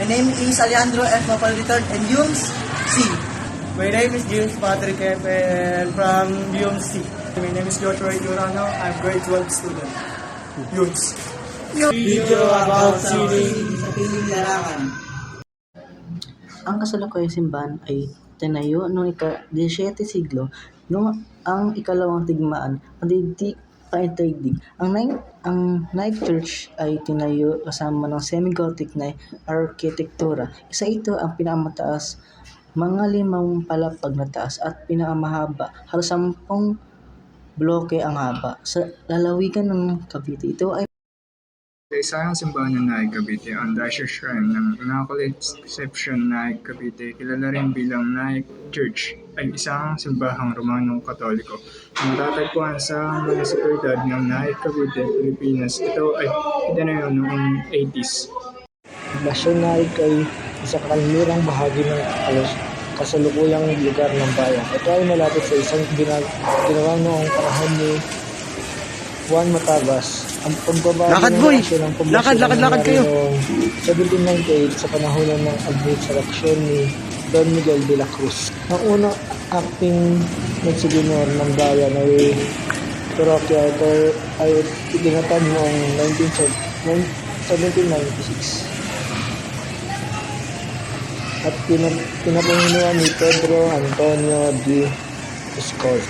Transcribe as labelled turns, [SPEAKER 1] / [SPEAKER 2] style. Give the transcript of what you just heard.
[SPEAKER 1] My name is Alejandro F. Mapal III and UMS C.
[SPEAKER 2] My name is James Patrick F. from UMC. My name is Joshua Durano. I'm grade 12 student. UMC. Video about swimming
[SPEAKER 1] Sa piling larangan.
[SPEAKER 3] Ang kasalukuyang simbahan ay tinayo noong ika-17 siglo noong ang ikalawang digmaan pandaigdig. Ang Nike Church ay tinayo kasama ng semi-Gothic na arkitektura. Isa ito ang pinakamataas, mga 5 palapag na taas at pinakamahaba, halos 10 bloke ang haba. Sa lalawigan ng Cavite, ito ay
[SPEAKER 4] Sa isang simbahan ng Naik Cavite, ang Dasher Shrine ng Immaculate Conception Naik Cavite, kilala rin bilang Naik Church, ay isang simbahang Romano-Katoliko. Ang matatagpuan sa munisipalidad ng Naik Cavite, Pilipinas. Ito ay itinayo noong 80s.
[SPEAKER 5] Poblasyon Naik ay isang kalmirang bahagi ng kasalukuyang lugar ng bayan. Ito ay malapit sa isang ginawa noong panahon ni Juan Matabas. Ang pagbabago
[SPEAKER 2] Lakad,
[SPEAKER 5] ng
[SPEAKER 2] boy!
[SPEAKER 5] relasyon ng poblasyon
[SPEAKER 2] Lakad kayo!
[SPEAKER 5] noong 1798 sa panahon ng administrasyon ni Don Miguel de la Cruz. Ang unang acting nagsiginor ng bayan ay parokya. Ito ay itinatag noong 1796 at pinapangunahan ni Pedro Antonio de Escort.